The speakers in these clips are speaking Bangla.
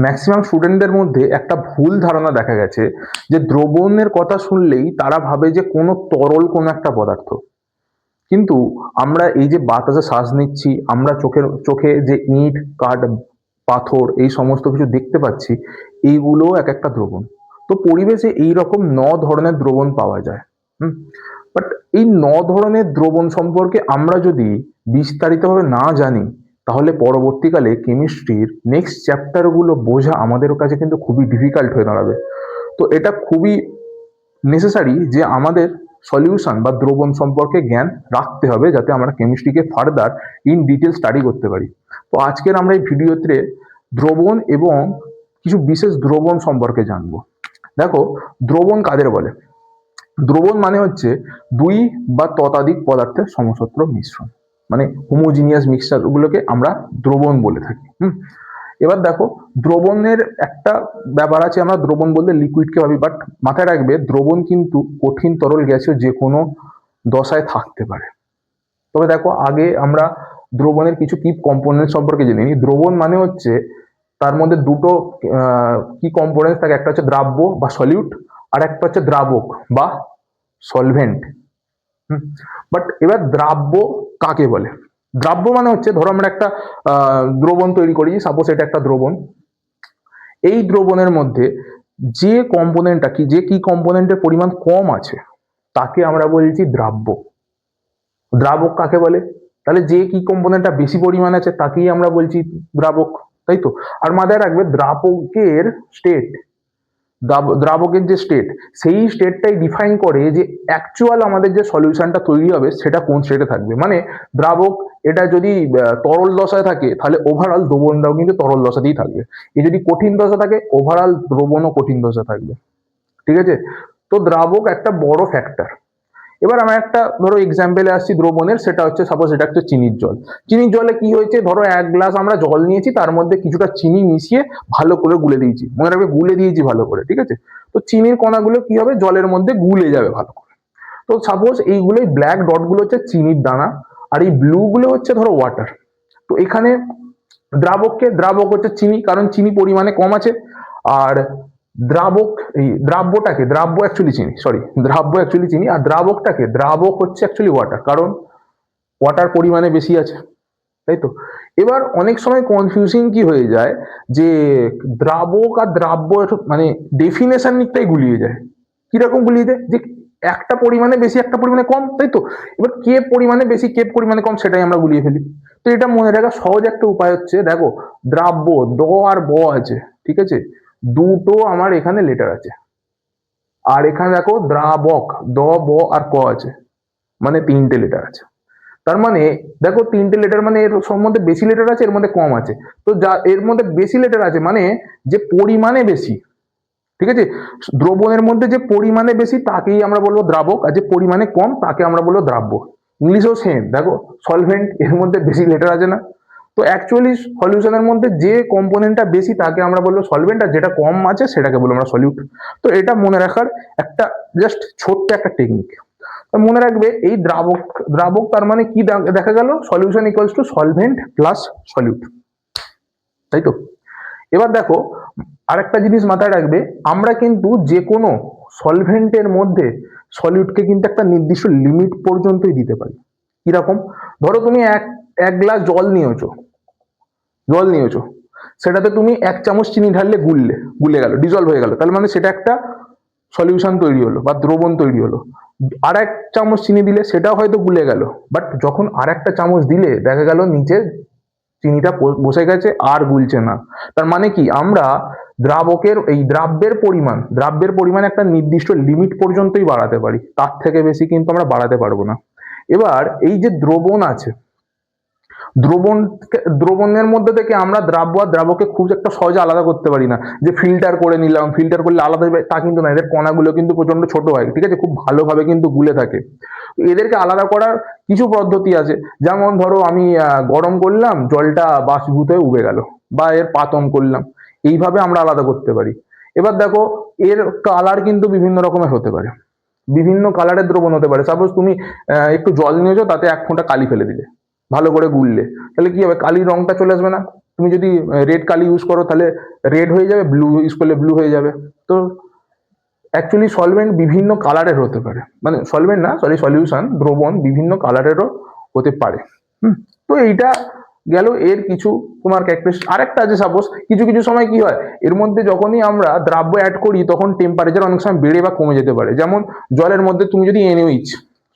ম্যাক্সিমাম স্টুডেন্টদের মধ্যে একটা ভুল ধারণা দেখা গেছে যে দ্রবণের কথা শুনলেই তারা ভাবে যে কোনো তরল কোনো একটা পদার্থ। কিন্তু আমরা এই যে বাতাসে শ্বাস নিচ্ছি, আমরা চোখে যে ইট কাঠ পাথর এই সমস্ত কিছু দেখতে পাচ্ছি, এইগুলোও এক একটা দ্রবণ। তো পরিবেশে এইরকম ধরনের দ্রবণ পাওয়া যায়। বাট এই ধরনের দ্রবণ সম্পর্কে আমরা যদি বিস্তারিতভাবে না জানি, তাহলে পরবর্তীকালে কেমিস্ট্রির নেক্সট চ্যাপ্টারগুলো বোঝা আমাদের কাছে কিন্তু খুবই ডিফিকাল্ট হয়ে দাঁড়াবে। তো এটা খুবই নেসেসারি যে আমাদের সলিউশন বা দ্রবণ সম্পর্কে জ্ঞান রাখতে হবে, যাতে আমরা কেমিস্ট্রিকে ফার্দার ইন ডিটেল স্টাডি করতে পারি। তো আজকের আমরা এই ভিডিওতে দ্রবণ এবং কিছু বিশেষ দ্রবণ সম্পর্কে জানবো। দেখো, দ্রবণ কাদের বলে? দ্রবণ মানে হচ্ছে দুই বা ততোধিক পদার্থের সমসত্ব মিশ্রণ, মানে হোমোজিনিয়াস মিক্সচারগুলোকে আমরা দ্রবণ বলে থাকি। এবার দেখো, দ্রবণের একটা ব্যাপার আছে, আমরা দ্রবণ বলতে লিকুইডকে ভাবি, বাট মাথায় রাখবে দ্রবণ কিন্তু কঠিন তরল গ্যাসীয় যে কোনো দশায় থাকতে পারে। তবে দেখো, আগে আমরা দ্রবণের কিছু কি কম্পোনেন্ট সম্পর্কে জেনে নিই। দ্রবণ মানে হচ্ছে তার মধ্যে দুটো কি কম্পোনেন্ট থাকে, একটা হচ্ছে দ্রাব্য বা সলিউট, আর একটা হচ্ছে দ্রাবক বা সলভেন্ট। বাট এবার দ্রাব্য কাকে বলে? দ্রাব্য মানে হচ্ছে, ধরো আমরা একটা দ্রবণ তৈরি করি, সাপোজ এটা একটা দ্রবণ। এই দ্রবণের মধ্যে যে কম্পোনেন্টটা যে কি কম্পোনেন্টের পরিমাণ কম আছে তাকে আমরা বলছি দ্রাব্য। দ্রাবক কাকে বলে? তাহলে যে কি কম্পোনেন্টটা বেশি পরিমাণ আছে তাকেই আমরা বলছি দ্রাবক, তাই তো? আর মাথায় রাখবে দ্রাবকের স্টেট, দ্রাবকের যে স্টেট, সেই স্টেটটাই ডিফাইন করে যে অ্যাকচুয়াল আমাদের যে সলিউশনটা তৈরি হবে সেটা কোন স্টেটে থাকবে। মানে দ্রাবক এটা যদি তরল দশায় থাকে, তাহলে ওভারঅল দ্রবণটাও কিন্তু তরল দশাতেই থাকবে। এ যদি কঠিন দশা থাকে, ওভারঅল দ্রবণও কঠিন দশা থাকবে। ঠিক আছে? তো দ্রাবক একটা বড় ফ্যাক্টর। এবার আমরা একটা ধরো এক্সাম্পলে আসছি দ্রবণের, সেটা হচ্ছে সাপোজ এটা হচ্ছে চিনির জল। চিনির জলে কি হয়েছে, ধরো 1 গ্লাস আমরা জল নিয়েছি, তার মধ্যে কিছুটা চিনি মিশিয়ে ভালো করে গুলে দিয়েছি। মনে রাখবে গুলে দিয়েছি ভালো করে, ঠিক আছে? তো চিনির কণাগুলো কি হবে, জলের মধ্যে গুলে যাবে ভালো করে। তো সাপোজ এইগুলোই ব্ল্যাক ডট গুলো হচ্ছে চিনির দানা, আর এই ব্লু গুলো হচ্ছে ধরো ওয়াটার। তো এখানে দ্রাবক হচ্ছে চিনি, কারণ চিনি পরিমাণে কম আছে। আর দ্রাব্য অ্যাকচুয়ালি চিনি, আর দ্রাবক হচ্ছে অ্যাকচুয়ালি ওয়াটার, কারণ ওয়াটার পরিমাণে বেশি আছে, তাই তো? এবার অনেক সময় কনফিউজিং কি হয়ে যায় যে দ্রাবক আর দ্রাব্য মানে ডেফিনেশনটাই গুলিয়ে যায়। কিরকম গুলিয়ে যায়, যে একটা পরিমাণে বেশি একটা পরিমাণে কম, তাই তো? এবার কে পরিমাণে বেশি কে পরিমাণে কম সেটাই আমরা গুলিয়ে ফেলি। তো এটা মনে রাখার সহজ একটা উপায় হচ্ছে, দেখো দ্রাব্য দ আর ব আছে, ঠিক আছে? দুটো আমার এখানে লেটার আছে। আর এখানে দেখো দ্রাবক দ ব আর ক আছে, মানে 3টে লেটার আছে। তার মানে দেখো 3টে লেটার মানে এর সম্বন্ধে বেশি লেটার আছে, এর মধ্যে কম আছে। তো যা এর মধ্যে বেশি লেটার আছে মানে যে পরিমাণে বেশি, ঠিক আছে? দ্রবণের মধ্যে যে পরিমাণে বেশি তাকেই আমরা বলবো দ্রাবক, আর যে পরিমাণে কম তাকে আমরা বলবো দ্রাব্য। ইংলিশেও সেম, দেখো সলভেন্ট, এর মধ্যে বেশি লেটার আছে না? তো অ্যাকচুয়ালি সলিউশনের মধ্যে যে কম্পোনেন্টটা বেশি তাকে আমরা বলবো সলভেন্ট, আর যেটা কম আছে সেটাকে বলবো আমরা সলিউট। তো এটা মনে রাখার একটা জাস্ট ছোট্ট একটা টেকনিক। মনে রাখবে এই দ্রাবক তার মানে কি দেখা গেল, solution equals to solvent plus solute, তাই তো? এবার দেখো, আরেকটা জিনিস মাথায় রাখবে, আমরা কিন্তু যে কোনো সলভেন্টের মধ্যে সলিউটকে কিন্তু একটা নির্দিষ্ট লিমিট পর্যন্তই দিতে পারি। কিরকম? ধরো তুমি এক গ্লাস জল নিয়েছো, সেটাতে তুমি 1 চামচ চিনি ঢাললে গুলে গেল, ডিজলভ হয়ে গেল, তাহলে মানে সেটা একটা সলিউশন তৈরি হলো বা দ্রবণ তৈরি হলো। আর 1 চামচ চিনি দিলে সেটাও হয়তো গুলে গেল, বাট যখন আর একটা চামচ দিলে দেখা গেল নিচে চিনিটা বসে গেছে আর গুলছে না। তার মানে কি, আমরা দ্রাব্যের পরিমাণ একটা নির্দিষ্ট লিমিট পর্যন্তই বাড়াতে পারি, তার থেকে বেশি কিন্তু আমরা বাড়াতে পারবো না। এবার এই যে দ্রবণ আছে, দ্রবণের মধ্যে থেকে আমরা দ্রাব্য আর দ্রাবকে খুব একটা সহজে আলাদা করতে পারি না, যে ফিল্টার করে নিলাম, ফিল্টার করলে আলাদা হবে তা কিন্তু না। এদের কণাগুলো কিন্তু প্রচন্ড ছোট হয়, ঠিক আছে? খুব ভালোভাবে কিন্তু গুলে থাকে। এদেরকে আলাদা করার কিছু পদ্ধতি আছে, যেমন ধরো আমি গরম করলাম, জলটা বাষ্পীভূত হয়ে উবে গেল, বা এর পাতন করলাম, এইভাবে আমরা আলাদা করতে পারি। এবার দেখো, এর কালার কিন্তু বিভিন্ন রকমের হতে পারে, বিভিন্ন কালারের দ্রবণ হতে পারে। সাপোজ তুমি একটু জল নিয়েছো, তাতে 1 ফোঁটা কালি ফেলে দিলে, ভালো করে গুললে, তাহলে কি হবে, কালির রংটা চলে আসবে না? তুমি যদি রেড কালি ইউজ করো তাহলে রেড হয়ে যাবে, ব্লু ইউজ করলে ব্লু হয়ে যাবে। তো অ্যাকচুয়ালি সলভেন্ট বিভিন্ন কালারের হতে পারে, মানে সলভেন্ট না সরি সলিউশন দ্রবণ বিভিন্ন কালারেরও হতে পারে। তো এইটা গেল এর কিছু তোমার ক্যারেক্টারিস্টিক। আরেকটা আছে, সাপোজ কিছু কিছু সময় কি হয়, এর মধ্যে যখনই আমরা দ্রাব্য অ্যাড করি তখন টেম্পারেচার অনেক সময় বেড়ে বা কমে যেতে পারে। যেমন জলের মধ্যে তুমি যদি NaOH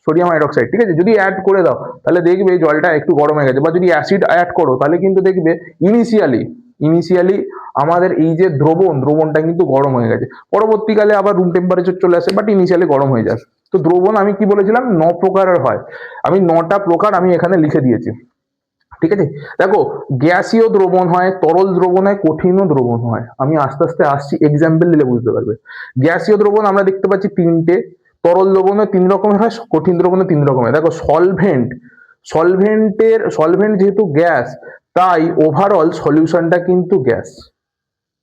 সোডিয়াম হাইড্রোক্সাইড, ঠিক আছে, যদি অ্যাড করে দাও তাহলে দেখবে জলটা একটু গরম হয়ে গেছে। বা যদি অ্যাসিড অ্যাড করো তাহলে কিন্তু দেখবে ইনিশিয়ালি আমাদের এই যে দ্রবণটা কিন্তু গরম হয়ে গেছে, পরবর্তীকালে আবার রুম টেম্পারেচার চলে আসে, বাট ইনিশিয়ালি গরম হয়ে যায়। তো দ্রবণ আমি কি বলেছিলাম 9 প্রকারের হয়, আমি 9টা প্রকার আমি এখানে লিখে দিয়েছি, ঠিক আছে। দেখো, গ্যাসীয় দ্রবণ হয়, তরল দ্রবণ হয়, কঠিন দ্রবণ হয়। আমি আস্তে আস্তে আসছি, এক্সাম্পল দিলে বুঝতে পারবে। গ্যাসীয় দ্রবণ আমরা দেখতে পাচ্ছি 3টে, তরল দ্রবণে 3 রকমের হয়, কঠিন দ্রবণে 3 রকমের। দেখো সলভেন্ট যেহেতু গ্যাস, তাই ওভারঅল সলিউশনটা কিন্তু গ্যাস,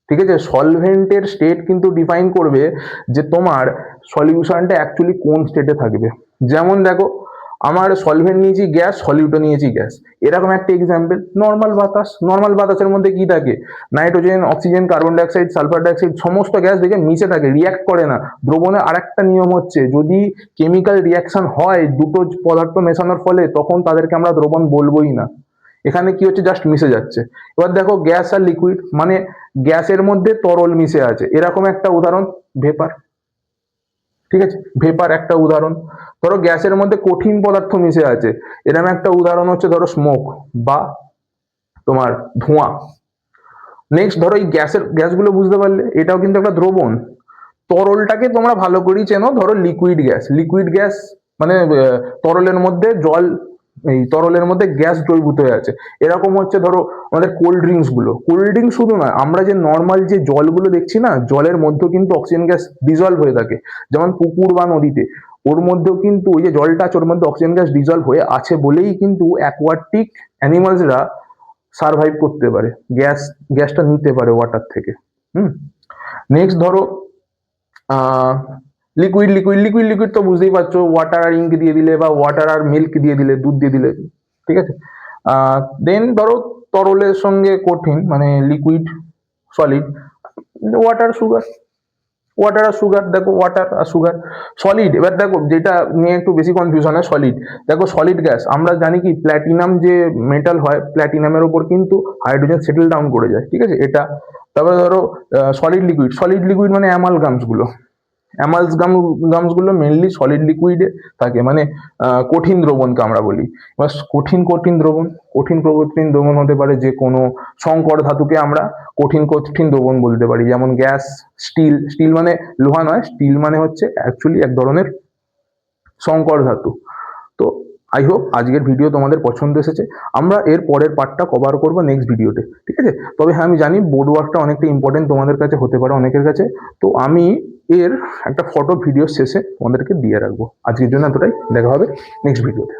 ঠিক আছে। সলভেন্টের স্টেট কিন্তু ডিফাইন করবে যে তোমার সলিউশনটা অ্যাকচুয়ালি কোন স্টেটে থাকবে। যেমন দেখো, আমার সলভেন্ট নিয়েছি গ্যাস, সলিউটও নিয়েছি গ্যাস, এরকম একটা এক্সাম্পল। নর্মাল বাতাসের মধ্যে কি থাকে, nitrogen, oxygen, carbon dioxide, sulphur dioxide সমস্ত গ্যাস দেখে মিশে থাকে, রিয়াক্ট করে না। দ্রবণে আরেকটা নিয়ম হচ্ছে, যদি কেমিক্যাল রিয়াকশন হয় দুটো পদার্থ মেশানোর ফলে, তখন তাদেরকে আমরা দ্রবণ বলবোই না। এখানে কি হচ্ছে, জাস্ট মিশে যাচ্ছে। এবার দেখো, গ্যাস আর লিকুইড, মানে গ্যাসের মধ্যে তরল মিশে আছে, এরকম একটা উদাহরণ ভেপার, ঠিক আছে, ভেপার একটা উদাহরণ। ধরো গ্যাসের মধ্যে কঠিন পদার্থ মিশে আছে, এরকম একটা উদাহরণ হচ্ছে ধরো স্মোক বা তোমার ধোঁয়া। নেক্সট ধরো এই গ্যাসগুলো বুঝতে পারলে, এটাও কিন্তু একটা দ্রবণ। তরলটাকে তোমরা ভালো করেই চেনো, ধরো লিকুইড গ্যাস মানে তরলের মধ্যে জল, এই তরলের মধ্যে গ্যাস দ্রবীভূত হয়ে আছে। এরকম হচ্ছে ধরো আমাদের কোল্ড ড্রিঙ্কস শুধু নয়, আমরা যে নর্মাল যে জলগুলো দেখছি না, জলের মধ্যেও কিন্তু অক্সিজেন গ্যাস ডিজলভ হয়ে থাকে। যেমন পুকুর বা নদীতে, ওর মধ্যেও কিন্তু ওই যে জলটা আছে ওর মধ্যে অক্সিজেন গ্যাস ডিজলভ হয়ে আছে বলেই কিন্তু অ্যাকোয়াটিক অ্যানিমালসরা সার্ভাইভ করতে পারে, গ্যাসটা নিতে পারে ওয়াটার থেকে। নেক্সট ধরো লিকুইড তো বুঝতেই পারছো, ওয়াটার আর ইঙ্ক দিয়ে দিলে বা ওয়াটার আর মিল্ক দিয়ে দিলে, দুধ দিয়ে দিলে, ঠিক আছে। দেন ধরো তরলের সঙ্গে কঠিন, মানে লিকুইড সলিড, ওয়াটার আর সুগার। দেখো ওয়াটার আর সুগার। সলিড, এবার দেখো যেটা নিয়ে একটু বেশি কনফিউশন হয়, সলিড। দেখো সলিড গ্যাস আমরা জানি কি, প্ল্যাটিনাম যে মেটাল হয়, প্ল্যাটিনামের উপর কিন্তু হাইড্রোজেন সেটেল ডাউন করে যায়, ঠিক আছে, এটা। তারপরে ধরো সলিড লিকুইড মানে অ্যামালগামসগুলো মেনলি সলিড লিকুইডে থাকে, মানে কঠিন দ্রবণকে আমরা বলি। এবার কঠিন দ্রবণ হতে পারে যে কোনো সংকর ধাতুকে আমরা কঠিন দ্রবণ বলতে পারি, যেমন গ্যাস, স্টিল মানে লোহা নয়, স্টিল মানে হচ্ছে অ্যাকচুয়ালি এক ধরনের সংকর ধাতু। তো আই হোপ আজকের ভিডিও তোমাদের পছন্দ এসেছে। আমরা এর পরের পার্টটা কভার করবো নেক্সট ভিডিওতে, ঠিক আছে। তবে হ্যাঁ, আমি জানি বোর্ড ওয়ার্কটা অনেকটা ইম্পর্টেন্ট তোমাদের কাছে হতে পারে অনেকের কাছে, তো আমি এর একটা ফটো ভিডিও শেষে তোমাদেরকে দিয়ে রাখবো। আজকের জন্য এতটাই, দেখা হবে নেক্সট ভিডিওতে।